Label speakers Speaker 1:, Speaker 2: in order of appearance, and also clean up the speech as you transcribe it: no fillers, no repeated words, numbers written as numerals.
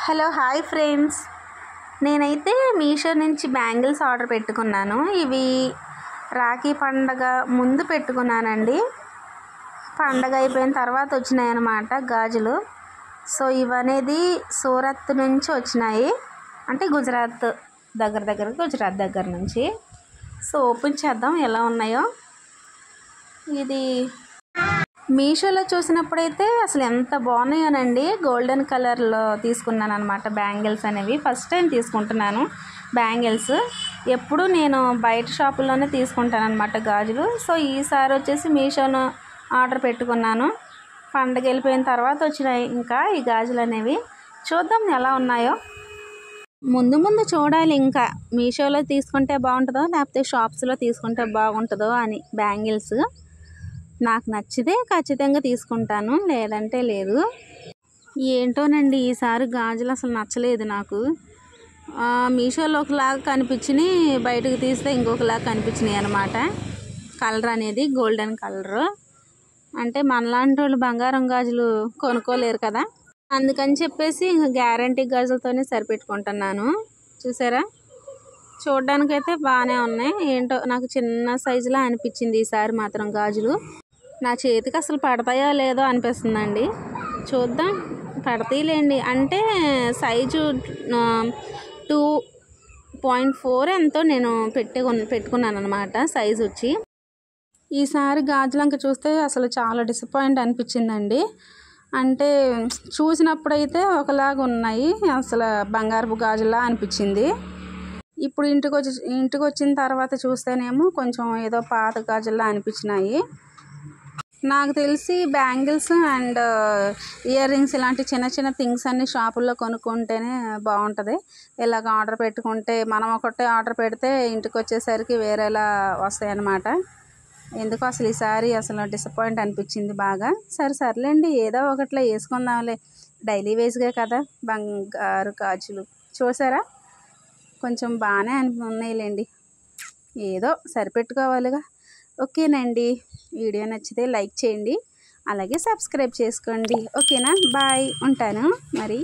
Speaker 1: Hello hi friends, నేనైతే మీషో నుంచి bangles order పెట్టుకున్నాను. ఇవి రాఖీ పండగ ముందు పెట్టుకున్నానండి. పండగ అయిపోయిన తర్వాత వచ్చినాయి అన్నమాట గాజులు. సో ఇవనేది సూరత్ నుంచి వచ్చినాయి, అంటే గుజరాత్ దగ్గర నుంచి. సో ఓపెన్ చేద్దాం ఎలా ఉన్నాయో. ఇది మీషోలో చూసినప్పుడైతే అసలు ఎంత బాగున్నాయోనండి. గోల్డెన్ కలర్లో తీసుకున్నాను అనమాట బ్యాంగిల్స్ అనేవి. ఫస్ట్ టైం తీసుకుంటున్నాను బ్యాంగిల్స్. ఎప్పుడు నేను బయట షాపుల్లోనే తీసుకుంటాను అనమాట గాజులు. సో ఈసారి వచ్చేసి మీషోలో ఆర్డర్ పెట్టుకున్నాను. పండగ వెళ్ళిపోయిన తర్వాత వచ్చినాయి ఇంకా ఈ గాజులు అనేవి. చూద్దాం ఎలా ఉన్నాయో. ముందు చూడాలి ఇంకా మీషోలో తీసుకుంటే బాగుంటుందో లేకపోతే షాప్స్లో తీసుకుంటే బాగుంటుందో అని. బ్యాంగిల్స్ నాకు నచ్చితే ఖచ్చితంగా తీసుకుంటాను, లేదంటే లేదు. ఏంటోనండి ఈసారి గాజులు అసలు నచ్చలేదు నాకు. మీషోలో ఒకలాగా కనిపించినాయి, బయటకు తీస్తే ఇంకొకలాగా కనిపించినాయి అనమాట. కలర్ అనేది గోల్డెన్ కలర్. అంటే మనలాంటి వాళ్ళు బంగారం గాజులు కొనుక్కోలేరు కదా, అందుకని చెప్పేసి ఇంకా గ్యారంటీ గాజులతోనే సరిపెట్టుకుంటున్నాను. చూసారా, చూడ్డానికైతే బాగానే ఉన్నాయి. ఏంటో నాకు చిన్న సైజులా అనిపించింది ఈసారి మాత్రం గాజులు. నా చేతికి అసలు పడతాయో లేదో అనిపిస్తుందండి. చూద్దాం, పడతాయిలేండి. అంటే సైజు 2.4 ఎంతో నేను పెట్టుకున్నాను అనమాట సైజు వచ్చి. ఈసారి గాజులంక చూస్తే అసలు చాలా డిసప్పాయింట్ అనిపించిందండి. అంటే చూసినప్పుడైతే ఒకలాగా ఉన్నాయి, అసలు బంగారపు గాజులా అనిపించింది. ఇప్పుడు ఇంటికి వచ్చిన తర్వాత చూస్తేనేమో కొంచెం ఏదో పాత గాజుల్లా అనిపించినాయి. నాకు తెలిసి బ్యాంగిల్స్ అండ్ ఇయర్ రింగ్స్ ఇలాంటి చిన్న థింగ్స్ అన్నీ షాపుల్లో కొనుక్కుంటేనే బాగుంటుంది. ఇలాగ ఆర్డర్ పెట్టుకుంటే మనం ఒకటే ఆర్డర్ పెడితే ఇంటికి వచ్చేసరికి వేరేలా వస్తాయి అన్నమాట. ఎందుకు అసలు ఈసారి అసలు డిసప్పాయింట్ అనిపించింది బాగా. సర్లేండి, ఏదో ఒకట్లో వేసుకుందాంలే, డైలీ వేస్గా కదా బంగారు గాజులు. చూసారా, కొంచెం బాగానే ఉన్నాయిలేండి, ఏదో సరిపెట్టుకోవాలిగా. ఓకేనండి, వీడియో నచ్చితే లైక్ చేయండి, అలాగే సబ్స్క్రైబ్ చేసుకోండి. ఓకేనా, బాయ్, ఉంటాను మరి.